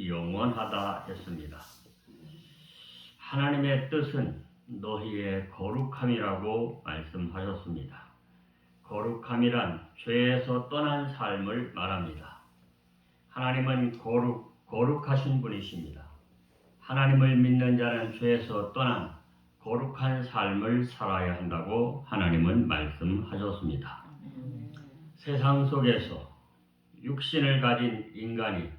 영원하다 했습니다. 하나님의 뜻은 너희의 거룩함이라고 말씀하셨습니다. 거룩함이란 죄에서 떠난 삶을 말합니다. 하나님은 거룩하신 분이십니다. 하나님을 믿는 자는 죄에서 떠난 거룩한 삶을 살아야 한다고 하나님은 말씀하셨습니다. 세상 속에서 육신을 가진 인간이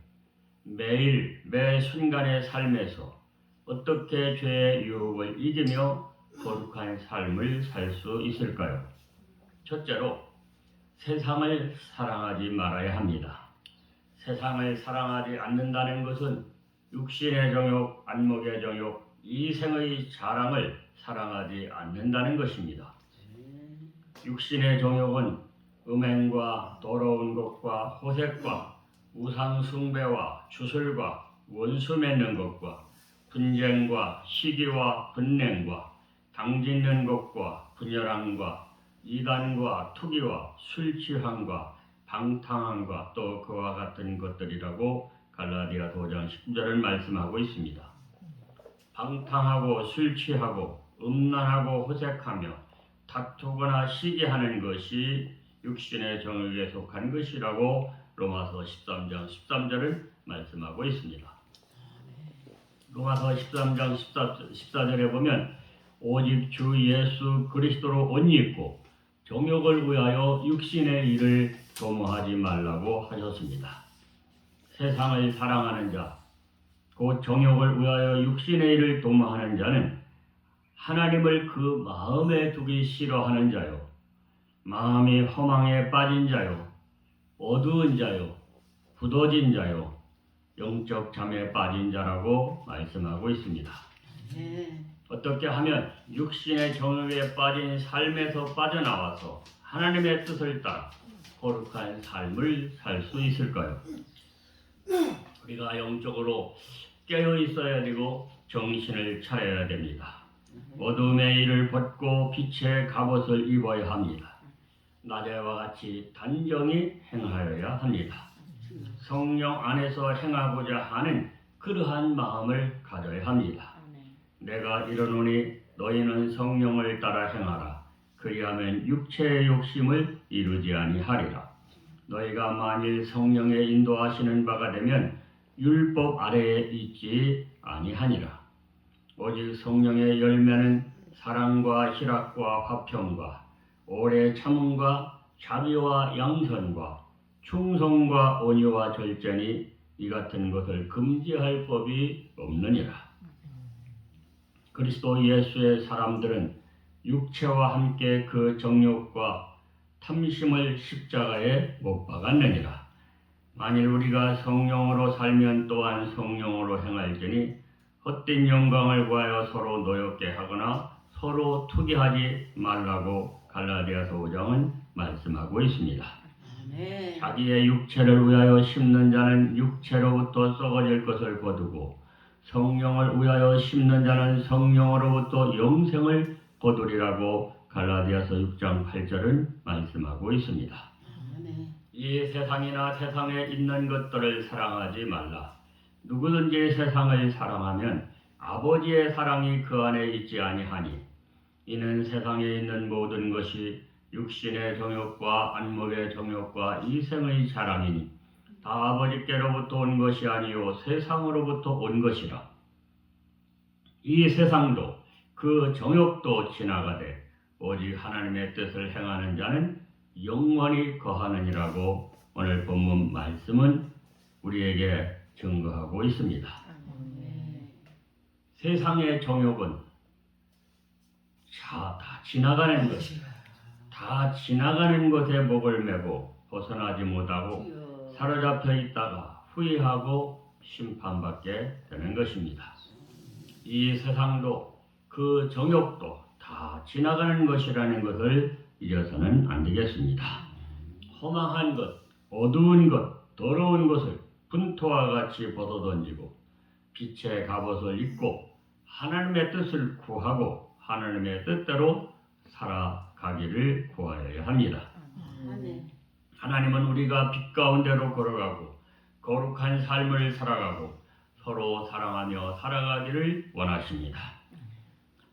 매일 매 순간의 삶에서 어떻게 죄의 유혹을 이기며 거룩한 삶을 살 수 있을까요? 첫째로 세상을 사랑하지 말아야 합니다. 세상을 사랑하지 않는다는 것은 육신의 정욕, 안목의 정욕, 이생의 자랑을 사랑하지 않는다는 것입니다. 육신의 정욕은 음행과 더러운 것과 호색과 우상 숭배와 주술과 원수 맺는 것과 분쟁과 시기와 분냉과 당짓는 것과 분열함과 이단과 투기와 술 취함과 방탕함과 또 그와 같은 것들이라고 갈라디아서 5장 19절을 말씀하고 있습니다. 방탕하고 술 취하고 음란하고 호색하며 다투거나 시기하는 것이 육신의 정욕에 속한 것이라고 로마서 13장 13절을 말씀하고 있습니다. 로마서 13장 14절에 보면 오직 주 예수 그리스도로 옷 입고 정욕을 위하여 육신의 일을 도모하지 말라고 하셨습니다. 세상을 사랑하는 자, 곧 정욕을 위하여 육신의 일을 도모하는 자는 하나님을 그 마음에 두기 싫어하는 자요, 마음이 허망에 빠진 자요, 어두운 자요, 굳어진 자요, 영적 잠에 빠진 자라고 말씀하고 있습니다. 어떻게 하면 육신의 정욕에 빠진 삶에서 빠져나와서 하나님의 뜻을 따라 거룩한 삶을 살 수 있을까요? 우리가 영적으로 깨어 있어야 되고 정신을 차려야 됩니다. 어둠의 일을 벗고 빛의 갑옷을 입어야 합니다. 낮에와 같이 단정히 행하여야 합니다. 성령 안에서 행하고자 하는 그러한 마음을 가져야 합니다. 내가 이르노니 너희는 성령을 따라 행하라. 그리하면 육체의 욕심을 이루지 아니하리라. 너희가 만일 성령의 인도하시는 바가 되면 율법 아래에 있지 아니하니라. 오직 성령의 열매는 사랑과 희락과 화평과 오래 참음과 자비와 양선과 충성과 온유와 절제니 이 같은 것을 금지할 법이 없느니라. 그리스도 예수의 사람들은 육체와 함께 그 정욕과 탐심을 십자가에 못 박았느니라. 만일 우리가 성령으로 살면 또한 성령으로 행할지니 헛된 영광을 구하여 서로 노엽게 하거나 서로 투기하지 말라고 갈라디아서 5장은 말씀하고 있습니다. 자기의 육체를 위하여 심는 자는 육체로부터 썩어질 것을 거두고 성령을 위하여 심는 자는 성령으로부터 영생을 거두리라고 갈라디아서 6장 8절은 말씀하고 있습니다. 이 세상이나 세상에 있는 것들을 사랑하지 말라. 누구든지 세상을 사랑하면 아버지의 사랑이 그 안에 있지 아니하니 이는 세상에 있는 모든 것이 육신의 정욕과 안목의 정욕과 이생의 자랑이니 다 아버지께로부터 온 것이 아니요 세상으로부터 온 것이라. 이 세상도 그 정욕도 지나가되 오직 하나님의 뜻을 행하는 자는 영원히 거하느니라고 오늘 본문 말씀은 우리에게 증거하고 있습니다. 세상의 정욕은 다 지나가는 것, 다 지나가는 것에 목을 매고 벗어나지 못하고 사로잡혀 있다가 후회하고 심판받게 되는 것입니다. 이 세상도 그 정욕도 다 지나가는 것이라는 것을 잊어서는 안 되겠습니다. 허망한 것, 어두운 것, 더러운 것을 분토와 같이 벗어던지고 빛의 갑옷을 입고 하나님의 뜻을 구하고 하나님의 뜻대로 살아가기를 구하여야 합니다. 하나님은 우리가 빛 가운데로 걸어가고 거룩한 삶을 살아가고 서로 사랑하며 살아가기를 원하십니다.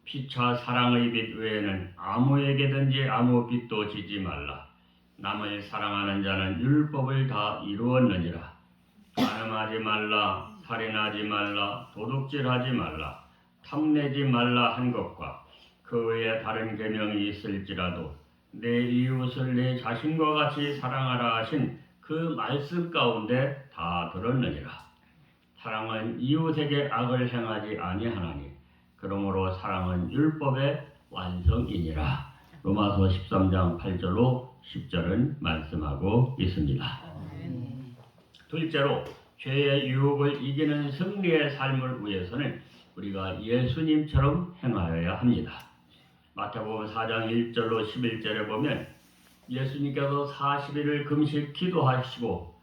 피차 사랑의 빚 외에는 아무에게든지 아무 빚도 지지 말라. 남을 사랑하는 자는 율법을 다 이루었느니라. 간음하지 말라, 살인하지 말라, 도둑질하지 말라, 탐내지 말라 한 것과 그 외에 다른 계명이 있을지라도 내 이웃을 내 자신과 같이 사랑하라 하신 그 말씀 가운데 다 들었느니라. 사랑은 이웃에게 악을 행하지 아니하나니 그러므로 사랑은 율법의 완성이니라. 로마서 13장 8절로 10절은 말씀하고 있습니다. 둘째로 죄의 유혹을 이기는 승리의 삶을 위해서는 우리가 예수님처럼 행하여야 합니다. 마태복음 4장 1절로 11절에 보면 예수님께서 40일을 금식 기도하시고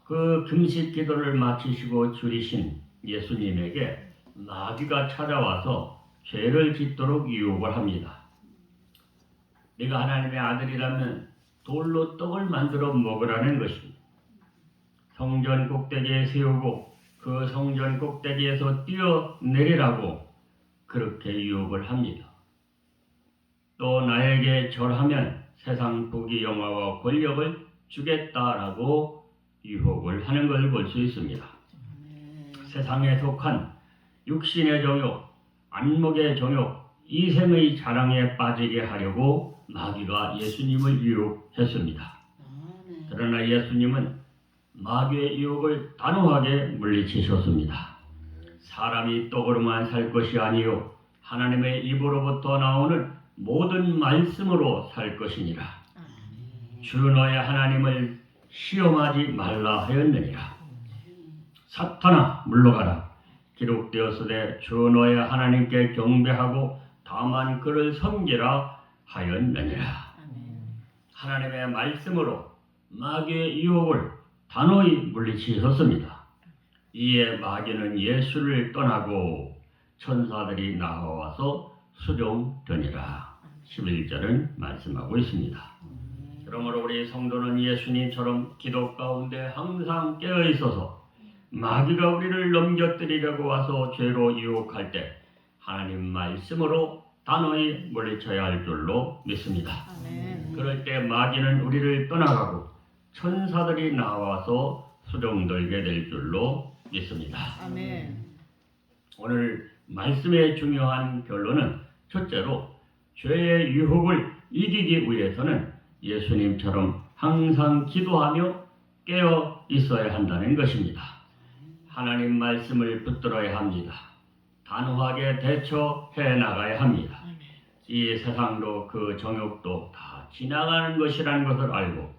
그 금식 기도를 마치시고 줄이신 예수님에게 마귀가 찾아와서 죄를 짓도록 유혹을 합니다. 네가 하나님의 아들이라면 돌로 떡을 만들어 먹으라는 것입니다. 성전 꼭대기에 세우고 그 성전 꼭대기에서 뛰어내리라고 그렇게 유혹을 합니다. 또 나에게 절하면 세상 부귀 영화와 권력을 주겠다라고 유혹을 하는 걸 볼 수 있습니다. 세상에 속한 육신의 정욕, 안목의 정욕, 이생의 자랑에 빠지게 하려고 마귀가 예수님을 유혹했습니다. 그러나 예수님은 마귀의 유혹을 단호하게 물리치셨습니다. 사람이 떡으로만 살 것이 아니요 하나님의 입으로부터 나오는 모든 말씀으로 살 것이니라. 주 너의 하나님을 시험하지 말라 하였느니라. 사탄아 물러가라. 기록되었으되 주 너의 하나님께 경배하고 다만 그를 섬기라 하였느니라. 하나님의 말씀으로 마귀의 유혹을 단호히 물리치셨습니다. 이에 마귀는 예수를 떠나고 천사들이 나와서 수종되니라. 11절은 말씀하고 있습니다. 그러므로 우리 성도는 예수님처럼 기도 가운데 항상 깨어 있어서 마귀가 우리를 넘겨뜨리려고 와서 죄로 유혹할 때 하나님 말씀으로 단호히 물리쳐야 할 줄로 믿습니다. 그럴 때 마귀는 우리를 떠나가고 천사들이 나와서 수종들게 될 줄로 믿습니다. 오늘 말씀의 중요한 결론은 첫째로 죄의 유혹을 이기기 위해서는 예수님처럼 항상 기도하며 깨어 있어야 한다는 것입니다. 하나님 말씀을 붙들어야 합니다. 단호하게 대처해 나가야 합니다. 이 세상도 그 정욕도 다 지나가는 것이라는 것을 알고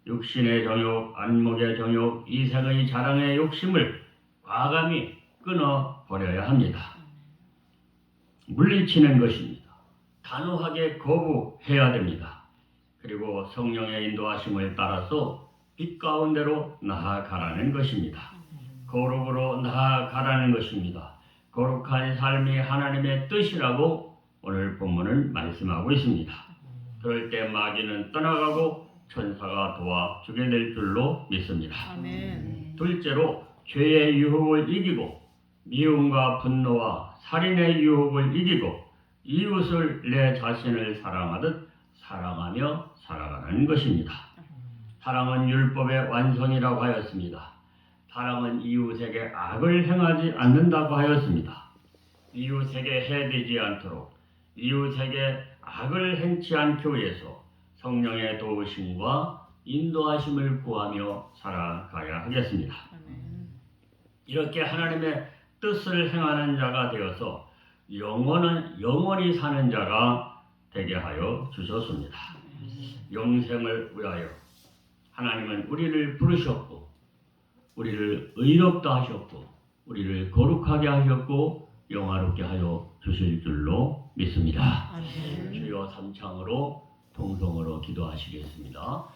육신의 정욕, 안목의 정욕, 이생의 자랑의 욕심을 과감히 끊어버려야 합니다. 물리치는 것입니다. 단호하게 거부해야 됩니다. 그리고 성령의 인도하심을 따라서 빛 가운데로 나아가라는 것입니다. 거룩으로 나아가라는 것입니다. 거룩한 삶이 하나님의 뜻이라고 오늘 본문은 말씀하고 있습니다. 그럴 때 마귀는 떠나가고 천사가 도와주게 될 줄로 믿습니다. 둘째로 죄의 유혹을 이기고 미움과 분노와 살인의 유혹을 이기고 이웃을 내 자신을 사랑하듯 사랑하며 살아가는 것입니다. 사랑은 율법의 완성이라고 하였습니다. 사랑은 이웃에게 악을 행하지 않는다고 하였습니다. 이웃에게 해되지 않도록 이웃에게 악을 행치 않기 위해서 성령의 도우심과 인도하심을 구하며 살아가야 하겠습니다. 이렇게 하나님의 뜻을 행하는 자가 되어서 영원히 사는 자가 되게 하여 주셨습니다. 영생을 위하여 하나님은 우리를 부르셨고 우리를 의롭다 하셨고 우리를 거룩하게 하셨고 영화롭게 하여 주실 줄로 믿습니다. 주여 삼창으로 동성으로 기도하시겠습니다.